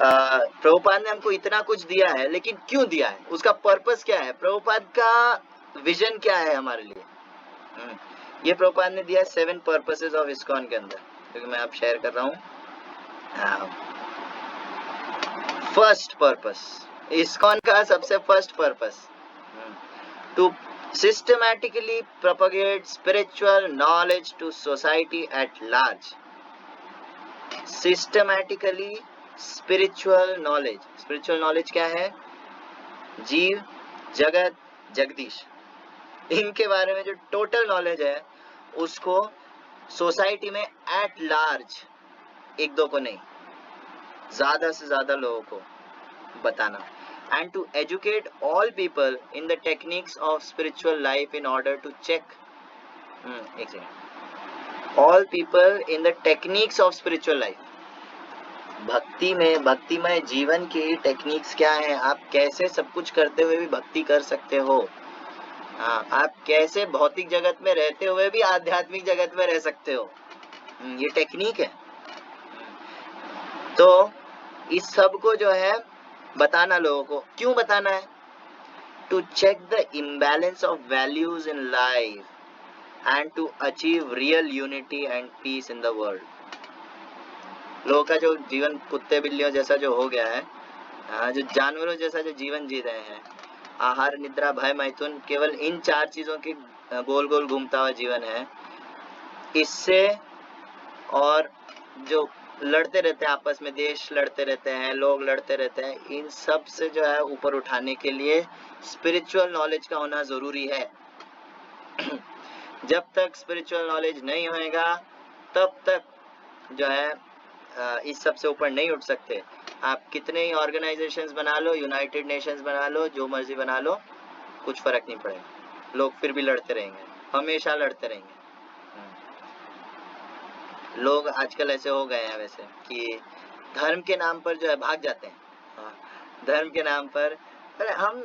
प्रभुपाद ने हमको इतना कुछ दिया है, लेकिन क्यों दिया है, उसका पर्पस क्या है, प्रभुपाद का विजन क्या है हमारे लिए। ये प्रभुपाद ने दिया 7 पर्पसेस ऑफ इस्कॉन के अंदर, क्योंकि मैं आप शेयर कर रहा हूँ। फर्स्ट पर्पस, इस्कॉन का सबसे first purpose, to systematically propagate spiritual knowledge to society at large. Systematically spiritual knowledge, spiritual knowledge क्या है, जीव, जगत, जगदीश, इनके बारे में जो टोटल नॉलेज है उसको सोसाइटी में एट लार्ज, एक दो को नहीं, ज्यादा से ज्यादा लोगों को बताना, and to educate all people in the techniques of spiritual life in order to check all people in the techniques of spiritual life. भक्ति में, भक्तिमय जीवन की टेक्निक्स क्या है, आप कैसे सब कुछ करते हुए भी भक्ति कर सकते हो, आप कैसे भौतिक जगत में रहते हुए भी आध्यात्मिक जगत में रह सकते हो, ये टेक्निक है। तो इस सब को जो है बताना लोगों को, क्यों बताना है, to check the imbalance of values in life and to achieve real unity and peace in the world. लोगों का जो जीवन कुत्ते बिल्लियों जैसा जो हो गया है, जो जानवरों जैसा जो जीवन जी रहे हैं, आहार निद्रा भय मैथुन, केवल इन 4 चीजों के गोल गोल घूमता हुआ जीवन है, इससे और जो लड़ते रहते हैं आपस में, देश लड़ते रहते हैं, लोग लड़ते रहते हैं, इन सब से जो है ऊपर उठाने के लिए स्पिरिचुअल नॉलेज का होना जरूरी है। जब तक स्पिरिचुअल नॉलेज नहीं होएगा तब तक जो है इस सब से ऊपर नहीं उठ सकते। आप कितने ही ऑर्गेनाइजेशंस बना लो, यूनाइटेड नेशंस बना लो, जो मर्जी बना लो, कुछ फर्क नहीं पड़ेगा, लोग फिर भी लड़ते रहेंगे, हमेशा लड़ते रहेंगे। लोग आजकल ऐसे हो गए हैं वैसे कि धर्म के नाम पर जो है भाग जाते हैं, धर्म के नाम पर। हम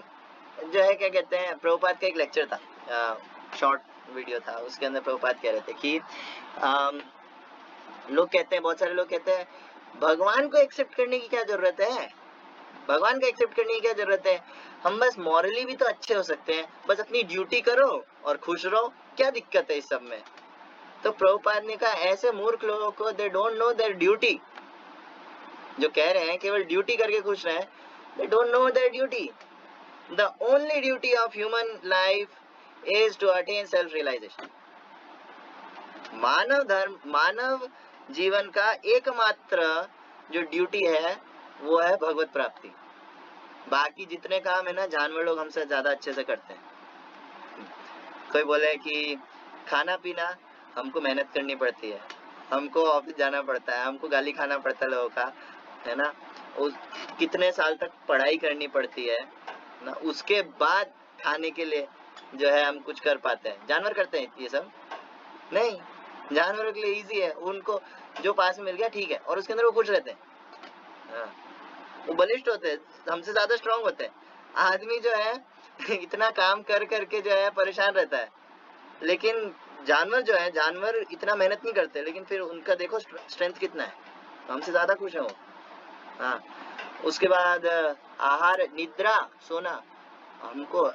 जो है क्या कहते हैं, प्रभुपाद का एक लेक्चर था, शॉर्ट वीडियो था, उसके अंदर प्रभुपाद कह रहे थे कि लोग कहते हैं, बहुत सारे लोग कहते हैं भगवान को एक्सेप्ट करने की क्या जरूरत है, भगवान को एक्सेप्ट करने की क्या जरूरत है, हम बस मॉरली भी तो अच्छे हो सकते हैं, बस अपनी ड्यूटी करो और खुश रहो, क्या दिक्कत है इस सब में। तो प्रभुपाद ने कहा ऐसे मूर्ख लोगों को, they don't know their duty, जो कह रहे हैं केवल ड्यूटी करके खुश रहे, they don't know their duty. The only duty of human life is to attain self realization. मानव धर्म, मानव जीवन का एकमात्र जो ड्यूटी है वो है भगवत प्राप्ति। बाकी जितने काम है ना, जानवर लोग हमसे ज्यादा अच्छे से करते हैं। कोई बोले कि खाना पीना हमको मेहनत करनी पड़ती है, हमको ऑफिस जाना पड़ता है, हमको गाली खाना पड़ता है लोगों का, है ना, कितने साल तक पढ़ाई करनी पड़ती है ना, उसके बाद खाने के लिए जो है हम कुछ कर पाते हैं। जानवर करते हैं ये सब नहीं, जानवरों के लिए इजी है, उनको जो पास में मिल गया ठीक है, और उसके अंदर वो खुश रहते हैं, वो बलिष्ठ होते हैं, हमसे ज्यादा स्ट्रांग होते हैं। आदमी जो है इतना काम कर करके जो है परेशान रहता है, लेकिन जानवर जो है, जानवर इतना मेहनत नहीं करते, लेकिन फिर उनका देखो स्ट्रेंथ कितना है, हमसे ज्यादा खुश है वो। हाँ, उसके बाद आहार निद्रा सोना, हमको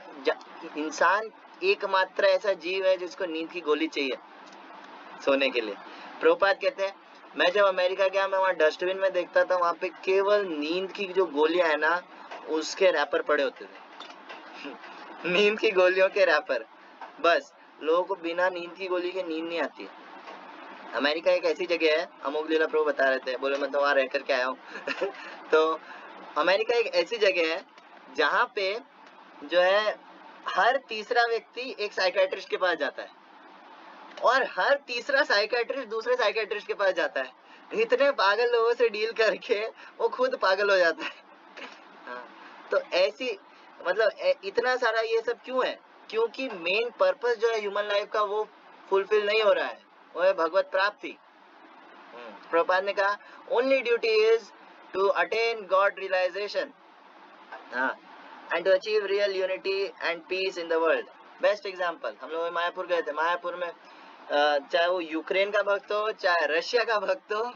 इंसान एकमात्र ऐसा जीव है जिसको नींद की गोली चाहिए सोने के लिए। प्रभुपाद कहते हैं मैं जब अमेरिका गया, मैं वहाँ डस्टबिन में देखता था, वहाँ पे केवल नींद की जो गोलियां है ना, उसके रैपर पड़े होते थे नींद की गोलियों के रैपर, बस लोगों को बिना नींद की गोली के नींद नहीं आती। अमेरिका एक ऐसी जगह है, अमोघ लीला प्रभु बता रहे थे, बोले मैं तो वहाँ रह करके आया हूँ तो अमेरिका एक ऐसी जगह है जहाँ पे जो है हर तीसरा व्यक्ति एक साइकियाट्रिस्ट के पास जाता है, और हर तीसरा साइकियाट्रिस्ट दूसरे साइकियाट्रिस्ट के पास जाता है। इतने पागल लोगों से डील करके वो खुद पागल हो जाता है। हाँ, तो ऐसी मतलब इतना सारा ये सब क्यों है, क्योंकि मेन पर्पस जो है ह्यूमन लाइफ का वो फुलफिल नहीं हो रहा है, वो है भगवत प्राप्ति। प्रभुपाद ने कहा only duty is to attain God realization and to achieve real unity and peace in the world. Best example, हम लोग मायापुर गए थे, मायापुर में चाहे वो यूक्रेन का भक्त हो, चाहे रशिया का भक्त हो,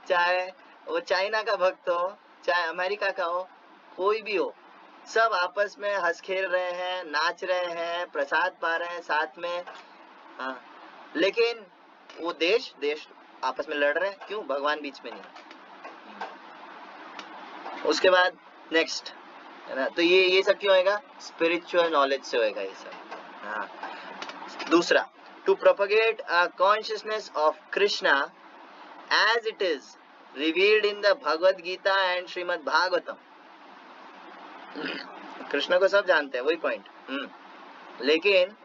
चाहे वो चाइना का भक्त हो, चाहे अमेरिका का हो, कोई भी हो, सब आपस में हंस खेल रहे हैं, नाच रहे हैं, प्रसाद पा रहे हैं साथ में। हाँ, लेकिन वो देश आपस में लड़ रहे हैं, क्यों? भगवान बीच में नहीं। उसके बाद नेक्स्ट है ना, तो ये सब क्यों होएगा? स्पिरिचुअल नॉलेज से होएगा ये सब। हाँ, दूसरा, to propagate a consciousness of Krishna as it is revealed in the Bhagavad Gita and Shrimad Bhagavatam. Krishna को सब जानते हैं, वही पॉइंट, लेकिन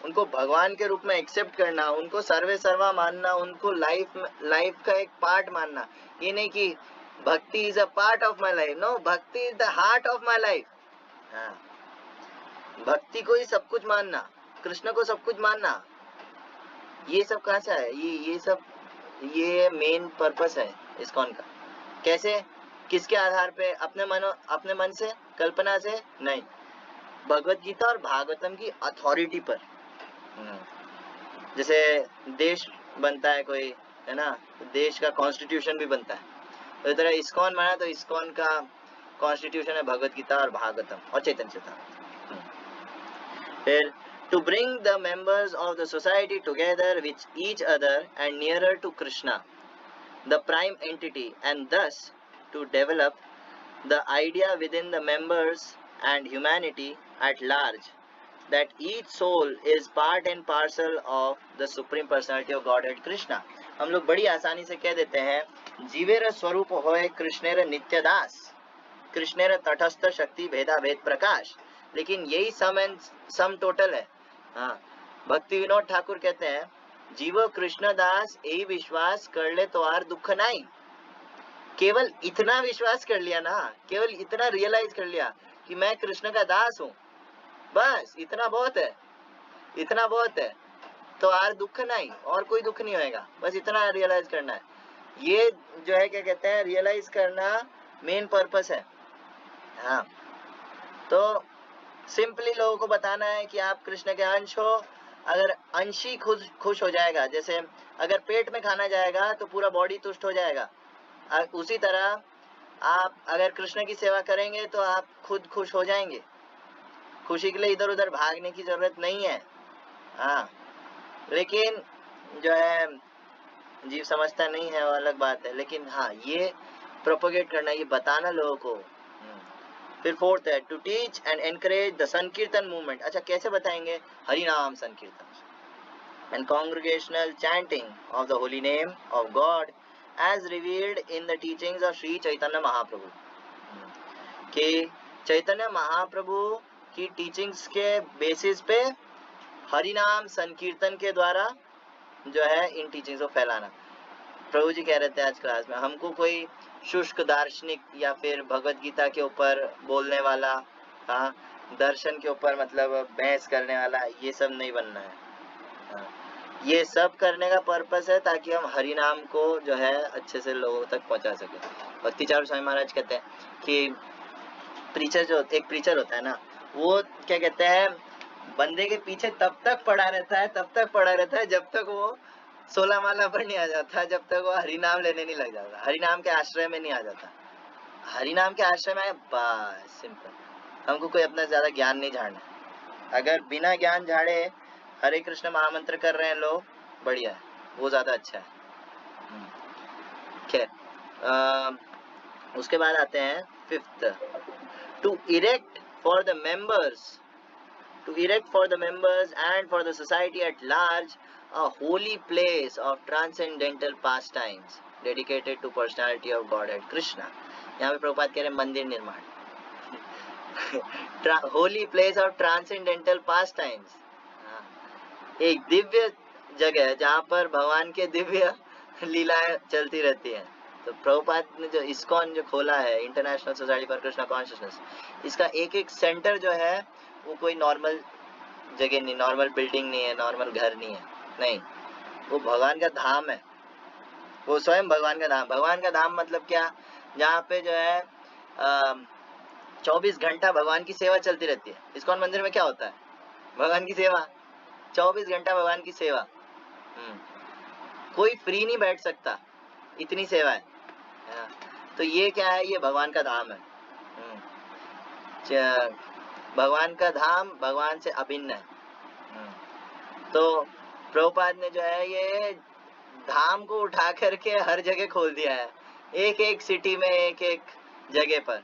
उनको भगवान के रूप में एक्सेप्ट करना, उनको सर्वे सर्वा मानना, उनको लाइफ का एक पार्ट मानना। ये नहीं कि भक्ति is a part of my life, no, भक्ति is the heart of my life. भक्ति को ही सब कुछ मानना, कृष्ण को सब कुछ मानना, ये सब कहाँ से है? ये सब, ये मेन पर्पस है इस्कॉन का। कैसे? किसके आधार पे? अपने मन से, कल्पना से नहीं, भगवत गीता और भागवतम की अथॉरिटी पर। जैसे देश बनता है कोई, है ना, देश का कॉन्स्टिट्यूशन भी बनता है, तो इधर इस्कॉन बना, तो इस्कॉन का कॉन्स्टिट्यूशन है भगवत गीता और भागवतम और चैतन्य चेतना। फिर to bring the members of the society together with each other and nearer to Krishna, the prime entity, and thus to develop the idea within the members and humanity at large that each soul is part and parcel of the Supreme Personality of Godhead Krishna। हम लोग बड़ी आसानी से कह देते हैं, जीवेर स्वरूप होए कृष्णेर नित्यदास, कृष्णेर तटस्थ शक्ति भेदा भेद प्रकाश, लेकिन यही सम टोटल है। हाँ, भक्ति विनोद ठाकुर कहते हैं, जीवो कृष्ण दास यही विश्वास कर ले तो आर दुख नहीं। केवल इतना विश्वास कर लिया ना, केवल इतना रियलाइज कर लिया कि मैं कृष्ण का दास हूँ, बस इतना बहुत है, इतना बहुत है, तो आर दुख नहीं, और कोई दुख नहीं होएगा, बस इतना रियलाइज करना है। ये जो है क्या कहते हैं, रियलाइज करना मेन पर्पस है। हाँ, तो सिंपली लोगों को बताना है कि आप कृष्ण के अंश हो। अगर अंश ही खुश हो जाएगा, जैसे अगर पेट में खाना जाएगा तो पूरा बॉडी तुष्ट हो जाएगा, उसी तरह आप अगर कृष्ण की सेवा करेंगे तो आप खुद खुश हो जाएंगे। खुशी के लिए इधर उधर भागने की जरूरत नहीं है। हाँ, लेकिन जो है जीव समझता नहीं है, वो अलग बात है, लेकिन हाँ, ये प्रोपोगेट करना, ये बताना लोगों को। फिर फोर्थ है, to teach and encourage the sankirtan movement. अच्छा, कैसे बताएंगे? Hari naam sankirtan and congregational chanting of the holy name of God as revealed in the teachings of Shri Chaitanya Mahaprabhu. कि चैतन्य महाप्रभु की टीचिंग्स के बेसिस पे हरि नाम संकीर्तन के द्वारा जो है इन टीचिंग्स को फैलाना। प्रभु जी कह रहे थे आज क्लास में, हमको कोई शुष्क दार्शनिक या फिर भगवत गीता के ऊपर बोलने वाला, हाँ, दर्शन के ऊपर मतलब बहस करने वाला, ये सब नहीं बनना है। हाँ, ये सब करने का पर्पस है ताकि हम हरि नाम को जो है अच्छे से लोगों तक पहुंचा सके। भक्ति चारू स्वामी महाराज कहते हैं कि प्रीचर जो एक प्रीचर होता है ना, वो क्या कहते हैं, बंदे के पीछे तब तक पड़ा रहता है जब तक वो 16 माला पर नहीं आ जाता, जब तक वो हरि नाम लेने नहीं लग जाता, हरि नाम के आश्रय में नहीं आ जाता। हरि नाम के आश्रय में आए, बस सिंपल, हमको कोई अपना ज्यादा ज्ञान नहीं झाड़ना। अगर बिना ज्ञान झाड़े हरे कृष्ण महामंत्र कर रहे हैं लोग, बढ़िया है, वो ज्यादा अच्छा है। खैर, उसके बाद आते हैं fifth, to erect for the members and for the society at large a holy place of transcendental pastimes dedicated to personality of Godhead Krishna। यहाँ पे प्रभुपाद कह रहे हैं मंदिर निर्माण, होली प्लेस ऑफ ट्रांसेंडेंटल पास्टाइम्स, एक दिव्य जगह जहाँ पर भगवान के दिव्य लीलाएं चलती रहती हैं। तो प्रभुपाद ने जो इस्कॉन जो खोला है, international society for Krishna consciousness, इसका एक एक सेंटर जो है वो कोई नॉर्मल जगह नहीं, नॉर्मल बिल्डिंग नहीं है, नॉर्मल घर नहीं है, नहीं, वो भगवान का धाम है, वो स्वयं भगवान का धाम। भगवान का धाम मतलब क्या? जहाँ पे जो है 24 घंटा भगवान की सेवा चलती रहती है। इस्कॉन मंदिर में क्या होता है? भगवान की सेवा, 24 घंटा भगवान की सेवा। कोई फ्री नहीं बैठ सकता, इतनी सेवा है। तो ये क्या है, ये भगवान का धाम है। भगवान का धाम भगवान से अभिन्न है। तो प्रभुपाद ने जो है ये धाम को उठा करके हर जगह खोल दिया है, एक एक सिटी में, एक एक जगह पर,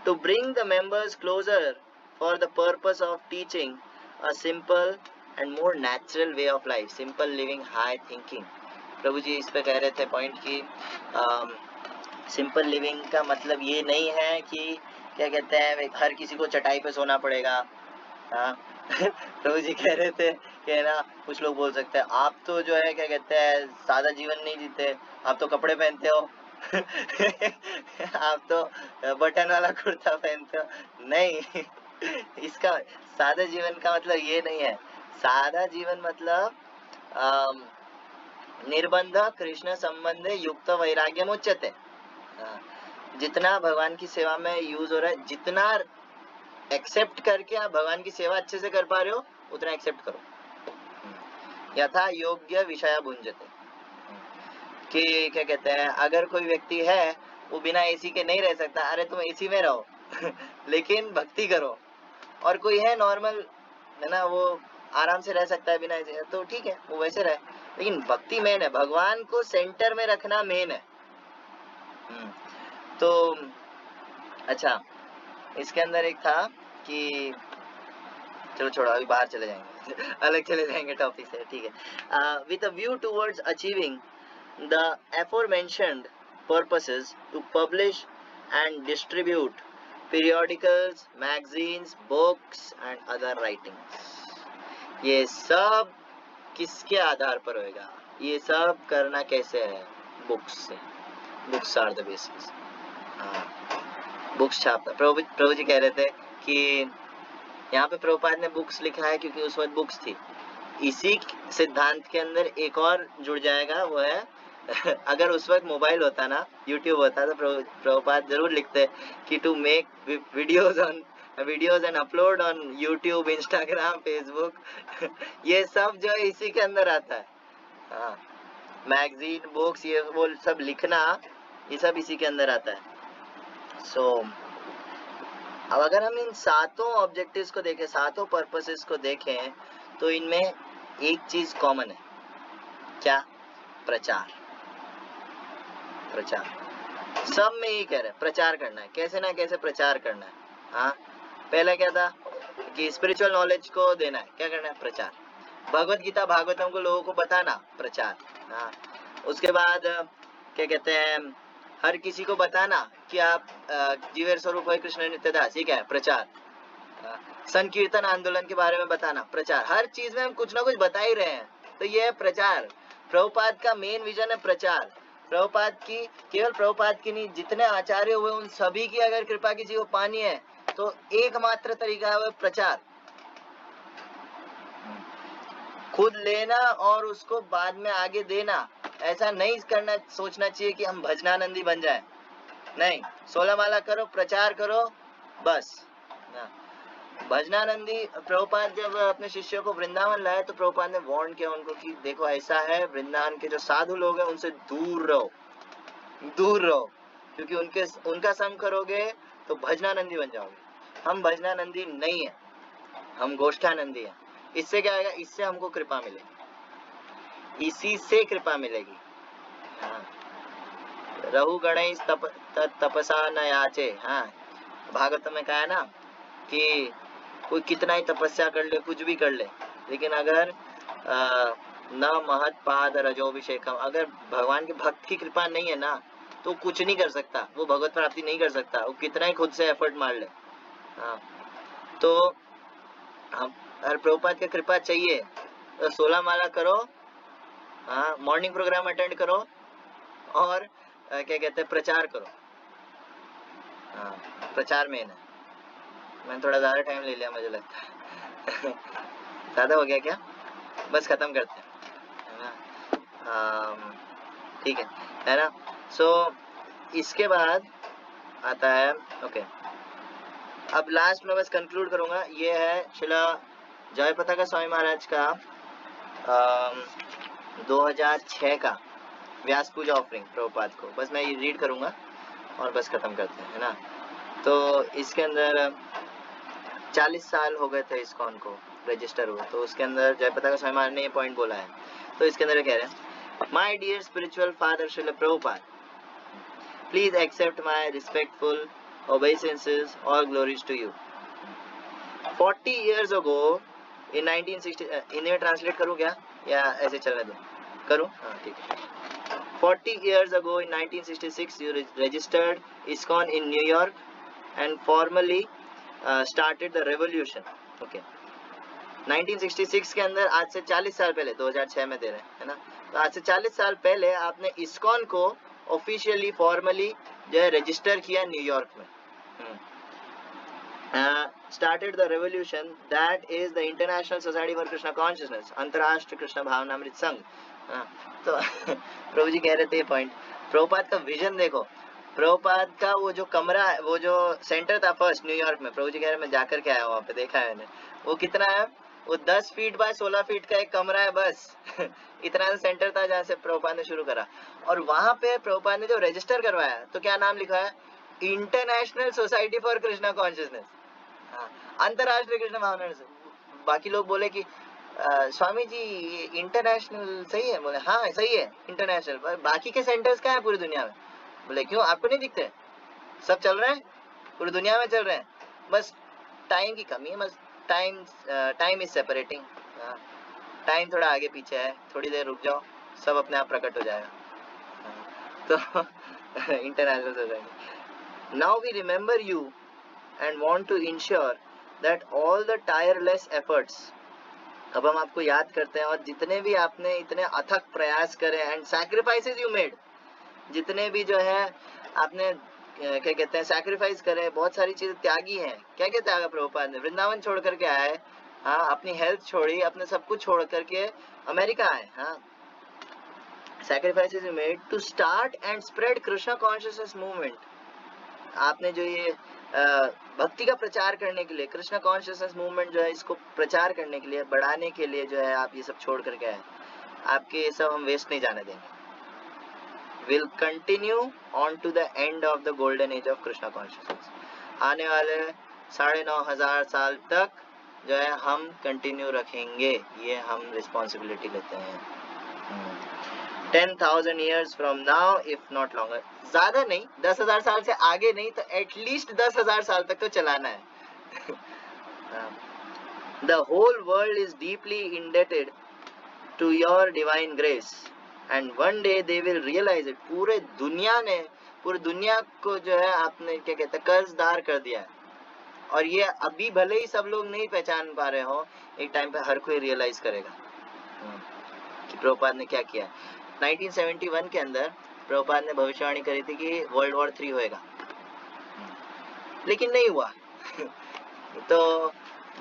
to bring the members closer for the purpose of teaching a simple and more natural way of life, simple living, high thinking. Prabhu ji इस पे कह रहे थे पॉइंट की सिंपल लिविंग का मतलब ये नहीं है कि क्या कहते हैं हर किसी को चटाई पे सोना पड़ेगा। प्रभु जी कह रहे थे कि ना, कुछ लोग बोल सकते हैं आप तो जो है क्या कहते हैं सादा जीवन नहीं जीते, आप तो कपड़े पहनते हो आप तो बटन वाला कुर्ता पहनते हो। नहीं इसका सादा जीवन का मतलब ये नहीं है। सादा जीवन मतलब निर्बंध कृष्ण संबंध युक्त वैराग्य मुच्यते। जितना भगवान की सेवा में यूज हो रहा है, जितना एक्सेप्ट करके आप भगवान की सेवा अच्छे से कर पा रहे हो उतना एक्सेप्ट करो। यथा योग्य विषय भुंजते, कि क्या कहते हैं अगर कोई व्यक्ति है वो बिना एसी के नहीं रह सकता, अरे तुम एसी में रहो लेकिन भक्ति करो। और कोई है नॉर्मल है ना, वो आराम से रह सकता है बिना एसी, तो ठीक है वो वैसे रहे, लेकिन भक्ति मेन है, भगवान को सेंटर में रखना मेन है। तो अच्छा, इसके अंदर एक था कि चलो छोड़ो अभी बाहर चले जाएंगे अलग चले जाएंगे टॉपिक से, ठीक है। With a view towards achieving the aforementioned purposes to publish and distribute periodicals, magazines, books and other writings, ये सब किसके आधार पर होएगा, ये सब करना कैसे है, बुक्स से। Books are the basis. Books छापना, प्रभु जी कह रहे थे कि यहाँ पे प्रभुपाद ने बुक्स लिखा है क्योंकि उस वक्त बुक्स थी। इसी सिद्धांत के अंदर एक और जुड़ जाएगा, वो है अगर उस वक्त मोबाइल होता ना, यूट्यूब होता, तो प्रभुपाद जरूर लिखते कि to make videos and upload on YouTube, Instagram, Facebook ये सब जो है इसी के अंदर आता है। मैगजीन, बुक्स, ये वो सब लिखना, ये सब इसी के अंदर आता है। अब अगर हम इन सातों ऑब्जेक्टिव्स को देखें, सातों पर्पसेस को देखें, तो इनमें एक चीज कॉमन है, क्या? प्रचार। प्रचार सब में यही कह रहे हैं, प्रचार करना है, कैसे ना कैसे प्रचार करना है। पहला क्या था कि स्पिरिचुअल नॉलेज को देना है, क्या करना है? प्रचार। भगवत गीता भागवतम को लोगों को बताना, प्रचार। उसके बाद क्या कहते हैं, हर किसी को बताना कि आप जीवेर स्वरूप है कृष्ण नित्यदास, ये क्या है? प्रचार। संकीर्तन आंदोलन के बारे में बताना, प्रचार। हर चीज में हम कुछ ना कुछ बता ही रहे हैं, तो ये है प्रचार। प्रभुपाद का मेन विजन है प्रचार। प्रभुपाद की, केवल प्रभुपाद की नहीं, जितने आचार्य हुए उन सभी की अगर कृपा किसी को पानी है तो एकमात्र तरीका है वो प्रचार। खुद लेना और उसको बाद में आगे देना, ऐसा नहीं करना, सोचना चाहिए कि हम भजनानंदी बन जाए। नहीं, 16 माला करो, प्रचार करो, बस। भजनानंदी, प्रभुपाद जब अपने शिष्यों को वृंदावन लाए तो प्रभुपाद ने वार्न किया उनको कि देखो ऐसा है, वृंदावन के जो साधु लोग हैं उनसे दूर रहो, दूर रहो, क्योंकि उनका संग करोगे तो भजनानंदी बन जाओगे। हम भजनानंदी नहीं है, हम गोष्ठानंदी है। इससे क्या आएगा? इससे हमको कृपा मिलेगी, इसी से कृपा मिलेगी। रहु गणेश तपसा न याचे। भागवत में कहा है ना कि कोई कितना ही तपस्या कर ले, कुछ भी कर ले, लेकिन अगर न महत पाद रजोभिषेकम, अगर भगवान के भक्त की कृपा नहीं है ना तो कुछ नहीं कर सकता, वो भगवत प्राप्ति नहीं कर सकता, वो कितना ही खुद से एफर्ट मार ले। तो हम प्रभुपाद की कृपा चाहिए तो 16 माला करो, मॉर्निंग प्रोग्राम अटेंड करो और क्या कहते हैं, प्रचार करो। प्रचार मेन है। मैंने थोड़ा ज्यादा टाइम ले लिया मुझे लगता है ज्यादा हो गया क्या? बस खत्म करते हैं, है ना? ठीक है ना? सो इसके बाद आता है, ओके, अब लास्ट में बस कंक्लूड करूंगा। ये है शिला जयपताका स्वामी महाराज का 2006 का व्यास पूजा ऑफरिंग प्रभुपाद को, बस मैं ये रीड करूंगा और बस खत्म करते हैं, है ना। तो इसके अंदर 40 साल हो गए थे इस्कॉन को रजिस्टर हुए, तो उसके अंदर जयप्रकाश का स्वामी महाराज ने ये पॉइंट बोला है। तो इसके अंदर कह रहे हैं, my dear spiritual father Srila Prabhupada, please accept my respectful obeisances, all glories to you. 40 years ago in 1960, Hindi में ट्रांसलेट करूँ क्या या ऐसे चलने दो? करूँ? हाँ ठीक है। 40 years ago in 1966 you registered ISKCON in New York and formally started the revolution. Okay. 1966 के अंदर आज से 40 साल पहले, 2006 में दे रहे हैं, है ना। तो आज से 40 साल पहले आपने ISKCON को ऑफिशियली फॉर्मली जो है रजिस्टर किया न्यूयॉर्क में। started the revolution that is the International Society for Krishna Consciousness, अंतरराष्ट्रीय कृष्ण भावनामृत संघ। तो प्रभु जी कह रहे थे ये पॉइंट, प्रभुपाद का विजन देखो, प्रभुपाद का वो जो कमरा है, वो जो सेंटर था फर्स्ट न्यूयॉर्क में, प्रभु जी कह रहे मैं जाकर के आया वहाँ पे, देखा है मैंने, वो कितना है, वो 10 फीट बाय 16 फीट का एक कमरा है बस। इतना सेंटर था जहाँ से प्रभुपाद ने शुरू करा, और वहाँ पे प्रभुपाद ने जो रजिस्टर करवाया तो क्या नाम लिखा है, international society for Krishna consciousness, अंतरराष्ट्रीय कृष्ण भावना। बाकी लोग बोले कि स्वामी जी इंटरनेशनल सही है, बोले हाँ सही है इंटरनेशनल, पर बाकी के सेंटर्स क्या है पूरी दुनिया में? बोले क्यों, आपको नहीं दिखते? सब चल रहे हैं, पूरी दुनिया में चल रहे हैं, बस टाइम की कमी है, बस टाइम इज सेपरेटिंग, टाइम थोड़ा आगे पीछे है, थोड़ी देर रुक जाओ, सब अपने आप प्रकट हो जाएगा। तो international society, now we remember you and want to ensure that all the tireless efforts, अब हम आपको याद करते हैं, और जितने भी आपने इतने अथक प्रयास करे एंड सैक्रिफाइसेस यू मेड, जितने भी जो है आपने क्या कहते हैं सैक्रिफाइस करे, बहुत सारी चीजें त्यागी हैं। क्या क्या त्यागा प्रभुपाद ने? वृंदावन छोड़ करके आए, हाँ, अपनी हेल्थ छोड़ी, अपने सब कुछ छोड़ करके अमेरिका आए, हाँ, sacrifices you made to start and spread Krishna consciousness movement. आपने जो ये भक्ति का प्रचार करने के लिए, कृष्णा कॉन्शियसनेस मूवमेंट जो है, इसको प्रचार करने के लिए, बढ़ाने के लिए जो है आप ये सब छोड़ करके आए, आपके ये सब हम वेस्ट नहीं जाने देंगे। Will continue on to the end of the golden age of Krishna consciousness, आने वाले 9,500 साल तक जो है हम कंटिन्यू रखेंगे, ये हम रिस्पॉन्सिबिलिटी लेते हैं। 10,000 years from now if not longer, ज्यादा नहीं, 10,000 साल से आगे नहीं तो एटलीस्ट 10,000 साल तक तो चलाना है। The whole world is deeply indebted to your divine grace and one day they will realize it. पूरे दुनिया को जो है आपने क्या कहते हैं कर्जदार कर दिया है, और ये अभी भले ही सब लोग नहीं पहचान पा रहे हो, एक टाइम पे हर कोई रियलाइज करेगा कि प्रभुपाद ने क्या किया। 1971 के अंदर प्रभुपाद ने भविष्यवाणी करी थी कि वर्ल्ड वॉर 3 होएगा, लेकिन नहीं हुआ। तो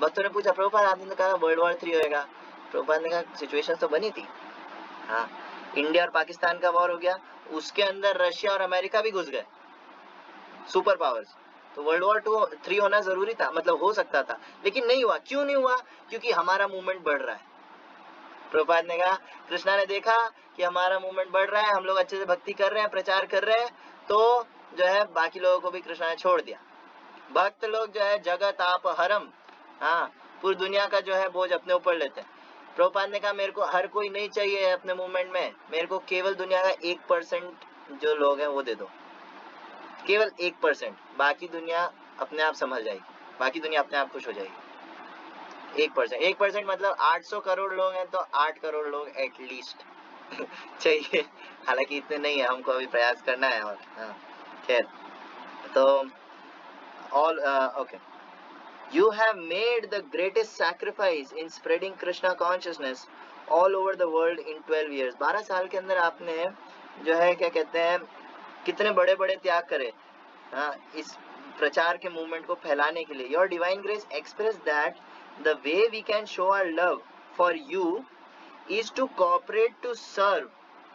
भक्तों ने पूछा प्रभुपाद आपने कहा वर्ल्ड वॉर 3 होएगा, प्रभुपाद ने कहा सिचुएशन तो बनी थी, हाँ, इंडिया और पाकिस्तान का वॉर हो गया, उसके अंदर रशिया और अमेरिका भी घुस गए, सुपर पावर्स, तो वर्ल्ड वॉर 3 होना जरूरी था, मतलब हो सकता था, लेकिन नहीं हुआ। क्यों नहीं हुआ? क्योंकि हमारा मूवमेंट बढ़ रहा है। प्रभुपाद ने कहा कृष्णा ने देखा कि हमारा मूवमेंट बढ़ रहा है, हम लोग अच्छे से भक्ति कर रहे हैं, प्रचार कर रहे हैं, तो जो है बाकी लोगों को भी कृष्णा ने छोड़ दिया। भक्त लोग जो है जगत आप हरम, हाँ, पूरी दुनिया का जो है बोझ अपने ऊपर लेते हैं। प्रभुपाद ने कहा मेरे को हर कोई नहीं चाहिए अपने मूवमेंट में, मेरे को केवल दुनिया का 1% जो लोग हैं वो दे दो, केवल 1%, बाकी दुनिया अपने आप संभल जाएगी, बाकी दुनिया अपने आप खुश हो जाएगी। 1% मतलब 800 करोड़ लोग हैं तो 8 करोड़ लोग एटलीस्ट चाहिए, हालांकि इतने नहीं है, हमको अभी प्रयास करना है, और खैर, तो all okay, you have made the greatest sacrifice in spreading Krishna consciousness all over the world in 12 years। 12 साल के अंदर आपने जो है क्या कहते हैं कितने बड़े बड़े त्याग करे, इस प्रचार के मूवमेंट को फैलाने के लिए। Your divine grace express that the way we can show our love for you is to cooperate to serve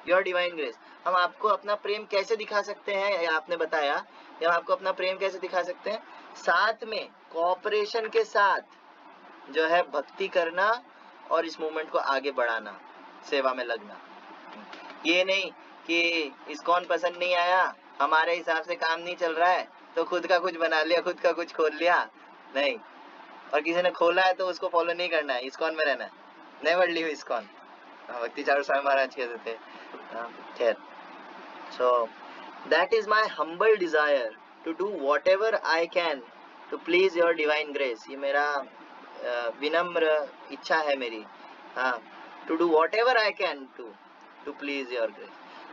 your divine grace। हम आपको अपना प्रेम कैसे दिखा सकते हैं, आपने बताया, हम आपको अपना प्रेम कैसे दिखा सकते हैं, साथ में कोऑपरेशन के साथ जो है भक्ति करना और इस मूवमेंट को आगे बढ़ाना, सेवा में लगना। ये नहीं कि इस्कॉन पसंद नहीं आया, हमारे हिसाब से काम नहीं चल रहा है, तो खुद का कुछ बना लिया, खुद का कुछ खोल लिया, नहीं। और किसी ने खोला है तो उसको फॉलो नहीं करना है, इस्कॉन में रहना है, नेवर लीव इस्कॉन। भक्ति चारू स्वामी महाराज कहते थे। खैर, so that is my humble desire to do whatever I can to please your divine grace. ये मेरा विनम्र इच्छा है मेरी, हाँ, to do whatever I can to please your grace,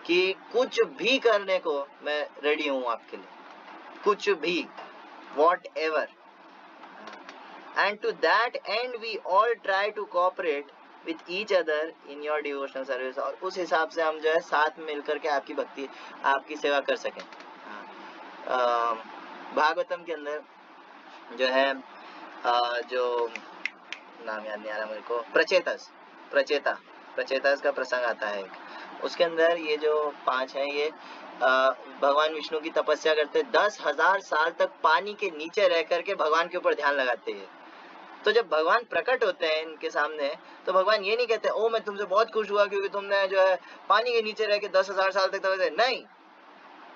कि कुछ भी करने को मैं रेडी हूँ आपके लिए, कुछ भी, whatever. And to that end we all try to cooperate with each other in your devotional service. और उस हिसाब से हम जो है साथ में मिलकर के आपकी भक्ति, आपकी सेवा कर सकें। भागवतम के अंदर जो है जो नाम याद नहीं आ रहा मेरे को, प्रचेतास का प्रसंग आता है, उसके अंदर ये जो 5 है, ये भगवान विष्णु की तपस्या करते, 10,000 साल तक पानी के नीचे रह करके भगवान के ऊपर ध्यान लगाते हैं। तो जब भगवान प्रकट होते हैं इनके सामने, तो भगवान ये नहीं कहते ओ मैं तुमसे बहुत खुश हुआ क्योंकि तुमने जो है पानी के नीचे रह के 10,000 साल तक तपस्या, नहीं।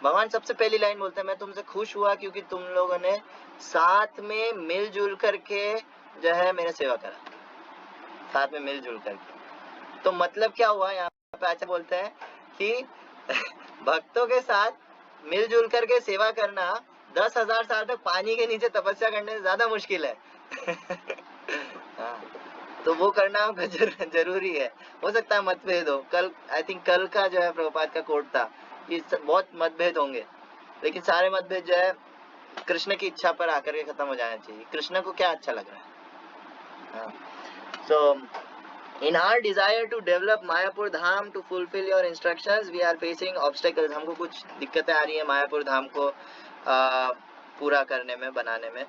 भगवान सबसे पहली लाइन बोलते हैं मैं तुमसे खुश हुआ क्योंकि तुम लोगों ने साथ में मिलजुल करके जो है मेरा सेवा करा, साथ में मिलजुल करके। तो मतलब क्या हुआ यहाँ पे, अच्छा बोलते हैं कि भक्तों के साथ मिलजुल करके सेवा करना 10,000 साल तक पानी के नीचे तपस्या करने से ज्यादा मुश्किल है। तो वो करना जरूरी है। हो सकता है मतभेद हो, कल आई थिंक कल का जो है प्रभुपाद का कोट था कि बहुत मतभेद होंगे, लेकिन सारे मतभेद जो है कृष्ण की इच्छा पर आकर के खत्म हो जाना चाहिए, कृष्ण को क्या अच्छा लग रहा है। So in our desire to develop Mayapur Dham to fulfill your instructions we are facing obstacles. हमको कुछ दिक्कतें आ रही है मायापुर धाम को पूरा करने में, बनाने में।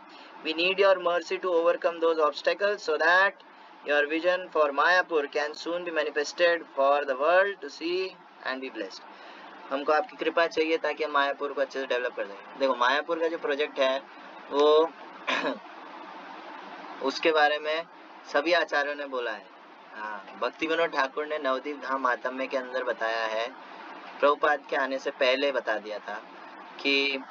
We need your mercy to overcome those obstacles so that your vision for Mayapur can soon be manifested for the world to see and be blessed. हमको आपकी कृपा चाहिए ताकि हम मायापुर को अच्छे से डेवलप कर सकें। देखो मायापुर का जो प्रोजेक्ट है वो उसके बारे में सभी आचार्यों ने बोला है। हाँ, भक्ति विनोद ठाकुर ने नवदीप धाम महात्म्य के अंदर बताया है, प्रभुपाद के आने से पहले बता दिया था कि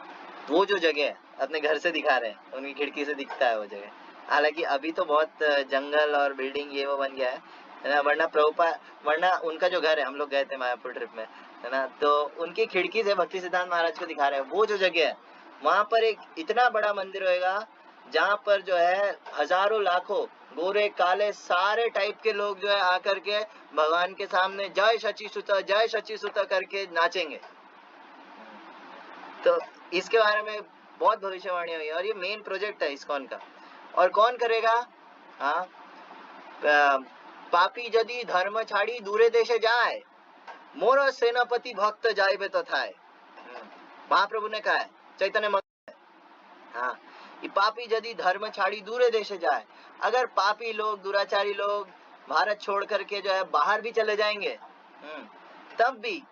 वो जो जगह अपने घर से दिखा रहे हैं, उनकी खिड़की से दिखता है वो जगह। हालांकि अभी तो बहुत जंगल और बिल्डिंग ये वो बन गया है ना, वरना प्रभुपाद, वरना उनका जो घर है, हम लोग गए थे मायापुर ट्रिप में, है ना, तो उनकी खिड़की से भक्ति सिद्धांत महाराज को दिखा रहे हैं। वो जो जगह है वहां पर एक इतना बड़ा मंदिर होगा जहाँ पर जो है हजारों लाखों गोरे काले सारे टाइप के लोग जो है आकर के भगवान के सामने जय शची सुता करके नाचेंगे। तो इसके बारे में बहुत भविष्यवाणी हुई और ये मेन प्रोजेक्ट है इस्कॉन का। और कौन करेगा? हाँ, पापी यदि धर्म छाड़ी दूरे देशे जाए, मोर सेनापति भक्त जाइबे तो थाए। महाप्रभु ने कहा है, चैतन्य में, हाँ, पापी यदि धर्म छाड़ी दूरे देशे जाए, अगर पापी लोग, दुराचारी लोग भारत छोड़ करके जो है बाहर भी चले जाएंगे, तब भी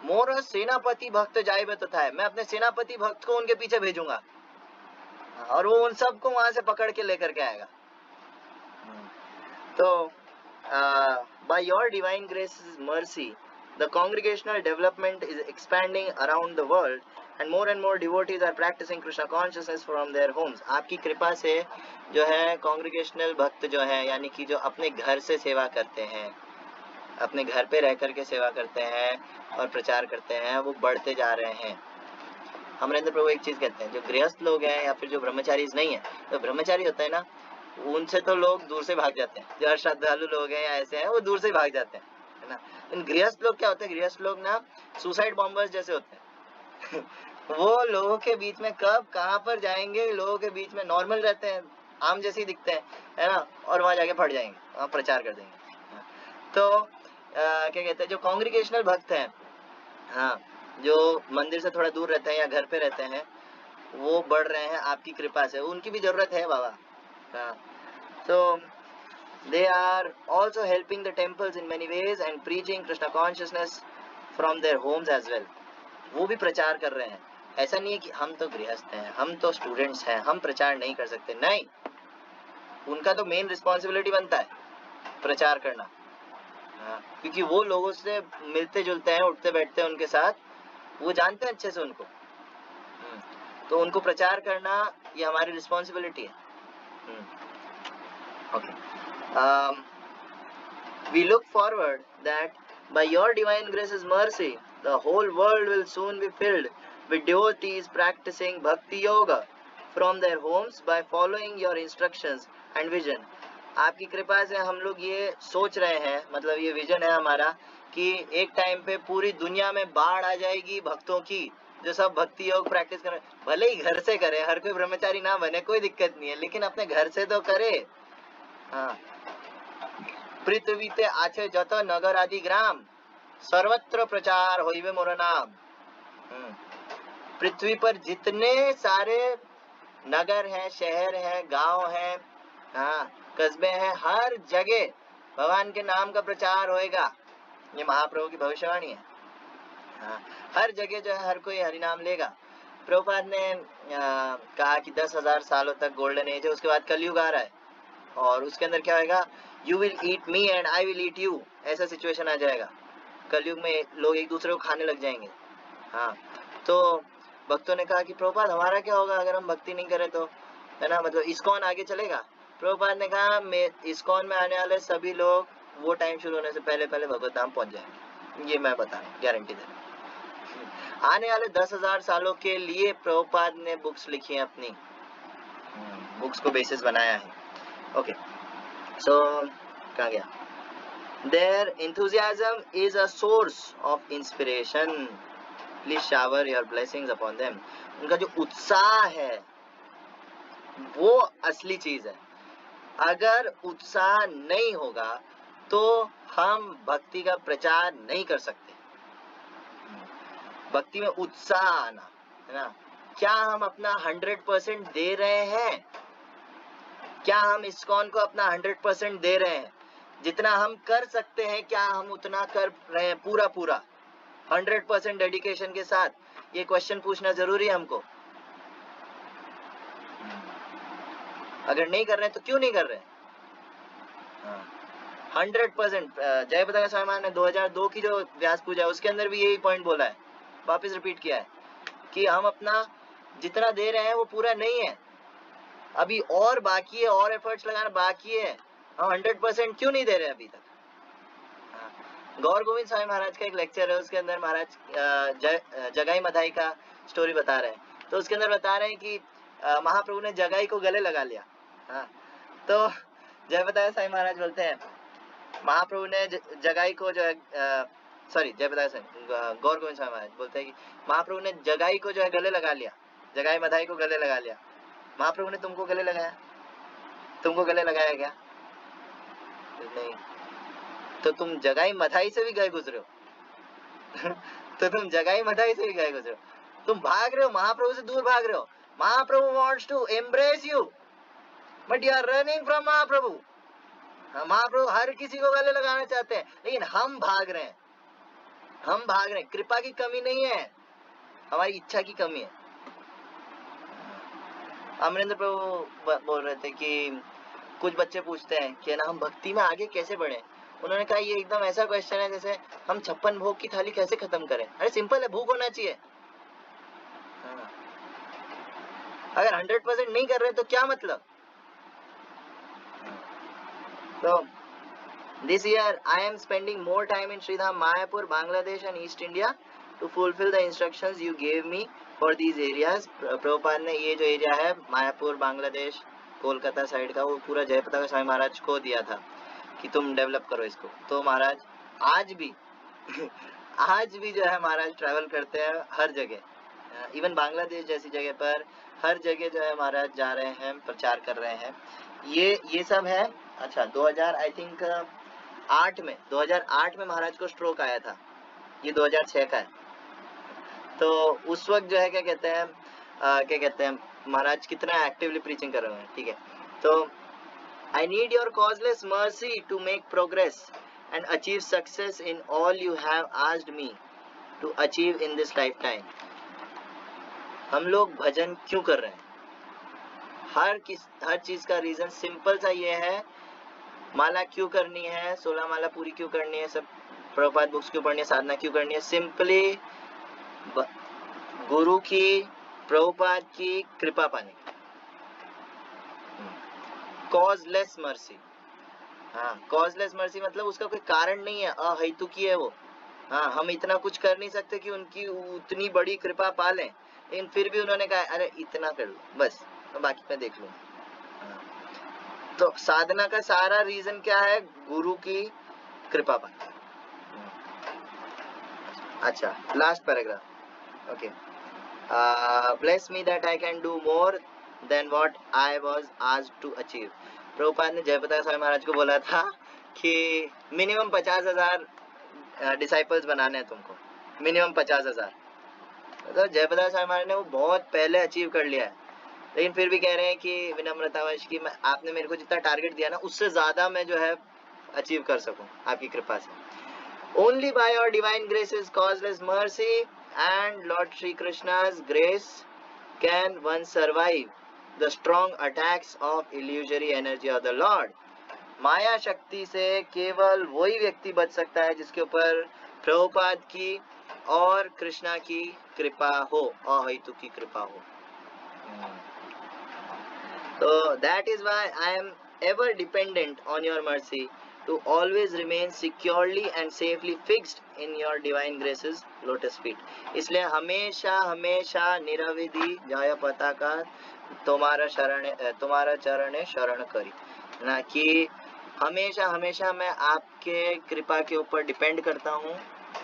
मोर सेनापति भक्त जाइबे तो था, मैं अपने सेनापति भक्त को उनके पीछे भेजूंगा और वो उन सबको वहां से पकड़ के लेकर के आएगा। तो by your divine grace's mercy, the congregational development is expanding around the world and more devotees are practicing Krishna consciousness from their homes. आपकी कृपा से जो है congregational भक्त जो है, यानी कि जो अपने घर से सेवा करते हैं, अपने घर पे रह करके सेवा करते हैं और प्रचार करते हैं, वो बढ़ते जा रहे हैं। अमरेंद्र प्रभु एक चीज कहते हैं, जो गृहस्थ लोग हैं या फिर जो ब्रह्मचारी नहीं है, तो ब्रह्मचारी होता है ना, उनसे तो लोग दूर से भाग जाते हैं, जो श्रद्धालु लोग हैं या ऐसे हैं वो दूर से भाग जाते हैं, है ना। इन गृहस्थ लोग क्या होते हैं? गृहस्थ लोग ना सुसाइड बॉम्बर्स जैसे होते हैं। वो लोगों के बीच में कब कहाँ पर जाएंगे, लोगों के बीच में नॉर्मल रहते हैं, आम जैसे ही दिखते हैं, है ना, और वहां जाके फट जाएंगे, वहां प्रचार कर देंगे। तो क्या कहते हैं, जो कांग्रीगेशनल भक्त हैं, हाँ, जो मंदिर से थोड़ा दूर रहते हैं या घर पे रहते हैं, वो बढ़ रहे हैं आपकी कृपा से। उनकी भी जरूरत है बाबा। हाँ, so they are also helping the temples in many ways and preaching Krishna consciousness from their homes as well. वो भी प्रचार कर रहे हैं। ऐसा नहीं है कि हम तो गृहस्थ हैं, हम तो स्टूडेंट्स हैं, हम प्रचार नहीं कर सकते, नहीं, उनका तो मेन रिस्पॉन्सिबिलिटी बनता है प्रचार करना। क्योंकि वो लोगों से मिलते जुलते हैं, उठते बैठते हैं उनके साथ, वो जानते हैं अच्छे से उनको। तो उनको प्रचार करना ये हमारी रिस्पॉन्सिबिलिटी है। Okay, we look forward that by your divine grace's mercy the whole world will soon be filled with devotees practicing bhakti yoga from their homes by following your instructions and vision। आपकी कृपा से हम लोग ये सोच रहे हैं, मतलब ये विजन है हमारा, कि एक टाइम पे पूरी दुनिया में बाढ़ आ जाएगी भक्तों की, जो सब भक्ति योग प्रैक्टिस करें। भले ही घर से करे, हर कोई ब्रह्मचारी ना बने, कोई दिक्कत नहीं है, लेकिन अपने घर से तो करे। हाँ, पृथ्वीते आछे जत नगर आदि ग्राम सर्वत्र प्रचार होइबे मोर नाम। पृथ्वी पर जितने सारे नगर हैं, शहर हैं, गांव हैं, हाँ, कस्बे हैं, हर जगह भगवान के नाम का प्रचार होएगा। ये महाप्रभु की भविष्यवाणी है। हाँ, हर जगह जो है हर कोई हरि नाम लेगा। प्रभुपाद ने कहा कि 10,000 सालों तक गोल्डन एज है, उसके बाद कलयुग आ रहा है, और उसके अंदर क्या होगा, you will eat me and I will eat you, ऐसा सिचुएशन आ जाएगा। कलयुग में लोग एक दूसरे को खाने लग जाएंगे। हाँ, तो भक्तों ने कहा कि प्रभुपाद हमारा क्या होगा अगर हम भक्ति नहीं करें तो, है ना, मतलब इस्कॉन आगे चलेगा। प्रभुपाद ने कहा मैं इस्कॉन में आने वाले सभी लोग वो टाइम शुरू होने से पहले पहले भगवत धाम पहुंच जाएंगे, ये मैं बता रहा हूँ, गारंटी दे रहा हूँ। आने वाले 10,000 सालों के लिए प्रभुपाद ने बुक्स लिखी हैं अपनी, बुक्स को बेसिस बनाया है। ओके, सो कहाँ गया? Their enthusiasm is a source of inspiration. Please shower your blessings upon them. उनका जो उत्साह है वो असली चीज है। अगर उत्साह नहीं होगा तो हम भक्ति का प्रचार नहीं कर सकते। भक्ति में उत्साह आना, है ना, क्या हम अपना 100% दे रहे हैं? क्या हम इस्कॉन को अपना 100% दे रहे हैं? जितना हम कर सकते हैं क्या हम उतना कर रहे हैं पूरा पूरा 100% डेडिकेशन के साथ? ये क्वेश्चन पूछना जरूरी है हमको। अगर नहीं कर रहे हैं तो क्यों नहीं कर रहे हैं? 100%। जय पताका स्वामी महाराज ने 2002 की जो व्यास पूजा है उसके अंदर भी यही पॉइंट बोला है, वापस रिपीट किया है कि हम अपना जितना दे रहे हैं वो पूरा नहीं है, अभी और बाकी है, और एफर्ट्स लगाना बाकी है। हम 100% क्यों नहीं दे रहे अभी तक? गौर गोविंद स्वामी महाराज का एक लेक्चर है, उसके अंदर महाराज जगाई मधाई का स्टोरी बता रहे हैं। तो उसके अंदर बता रहे हैं कि महाप्रभु ने जगाई को गले लगा लिया। हाँ, तो जय बताया साईं महाराज बोलते हैं महाप्रभु ने जगाई को जो है सॉरी जय बताया साईं गौर गोविंद स्वामी महाराज बोलते हैं कि महाप्रभु ने जगाई को जो है गले लगा लिया, जगाई मधाई को गले लगा लिया। महाप्रभु ने तुमको गले लगाया? तुमको गले लगाया क्या? नहीं। तो तुम जगाई मधाई से भी गए गुजरे हो तो तुम जगाई मधाई से भी गए गुजरे हो, तुम भाग रहे हो, महाप्रभु से दूर भाग रहे हो। महाप्रभु wants to embrace you but you are running from महाप्रभु। महाप्रभु हर किसी को गले लगाना चाहते हैं, लेकिन हम भाग रहे हैं, हम भाग रहे हैं। कृपा की कमी नहीं है, हमारी इच्छा की कमी है। अमरेंद्र प्रभु बोल रहे थे कि कुछ बच्चे पूछते हैं कि ना हम भक्ति में आगे कैसे बढ़े। उन्होंने कहा ये एकदम ऐसा क्वेश्चन है जैसे हम 56 भोग की थाली कैसे खत्म करें। अरे सिंपल है, भूख होना चाहिए। अगर 100% नहीं कर रहे तो क्या मतलब? So this year I am spending more time in Sridham, Mayapur, Bangladesh and East India to fulfill the instructions you gave me for these areas. Prabhupada ने ये जो एरिया है मायापुर, बांग्लादेश, कोलकाता साइड का, वो पूरा जय पताका स्वामी महाराज को दिया था कि तुम डेवलप करो इसको। तो महाराज आज भी आज भी जो है महाराज ट्रैवल करते हैं हर जगह, इवन बांग्लादेश जैसी जगह पर हर जगह जो है महाराज जा रहे हैं, प्रचार कर रहे हैं। ये सब है। अच्छा 2008 में महाराज को स्ट्रोक आया था, ये 2006 का है। तो उस वक्त जो है क्या कहते हैं महाराज कितना एक्टिवली प्रीचिंग कर रहे हैं, ठीक है। तो I need your causeless mercy to make progress and achieve success in all you have asked me to achieve in this lifetime. हम लोग भजन क्यों कर रहे हैं? हर चीज का रीजन सिंपल सा ये है माला क्यों करनी है, 16 माला पूरी क्यों करनी है, सब प्रभुपाद बुक्स क्यों पढ़नी है, साधना क्यों करनी है? सिंपली गुरु की, प्रभुपाद की कृपा पाने, कॉजलेस मर्सी। हाँ, कॉजलेस मर्सी मतलब उसका कोई कारण नहीं है, अहेतुकी है वो। हाँ, हम इतना कुछ कर नहीं सकते कि उनकी उतनी बड़ी कृपा पालें, लेकिन फिर भी उन्होंने कहा अरे इतना कर लो बस, तो बाकी मैं देख लूंगा। हाँ, तो साधना का सारा रीजन क्या है? गुरु की कृपा पाना। अच्छा, last paragraph. Okay, bless me that I can do more than what I was asked to achieve। Prabhupada ने जयप्रकाश स्वामी महाराज को बोला था कि मिनिमम 50,000 डिसाइपल्स बनाने हैं तुमको, मिनिमम 50,000। तो जयप्रकाश स्वामी महाराज ने वो बहुत पहले अचीव कर लिया है, लेकिन फिर भी कह रहे हैं कि विनम्रतावश कि आपने मेरे को जितना टारगेट दिया ना, उससे ज्यादा मैं जो है अचीव कर सकूं आपकी कृपा से। Only by your divine grace's causeless mercy and Lord Shri Krishna's grace can one survive the strong attacks of illusory energy of the Lord। माया शक्ति से केवल वही व्यक्ति बच सकता है जिसके ऊपर प्रभुपाद की और कृष्णा की कृपा हो, अहेतु की कृपा हो। So that is why I am ever dependent on your mercy to always remain securely and safely fixed in your divine grace's lotus feet। इसलिए हमेशा हमेशा निरवधि जय पताका तुम्हारा चरण शरण करी ना, कि हमेशा हमेशा मैं आपके कृपा के ऊपर डिपेंड करता हूँ,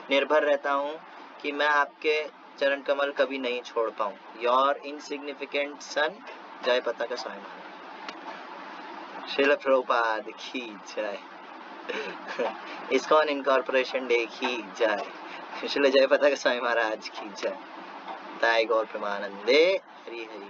निर्भर रहता हूँ कि मैं आपके चरण कमल कभी नहीं छोड़ पाऊँ। योर इनसिग्निफिकेंट सन जय पताका स्वामी महाराज। श्रील प्रभुपाद की जय। इस्कॉन इनकॉर्पोरेशन डे की जय। श्रील जय पताका स्वामी महाराज की जय। ताई गौर प्रेमानंदे। हरि हरि।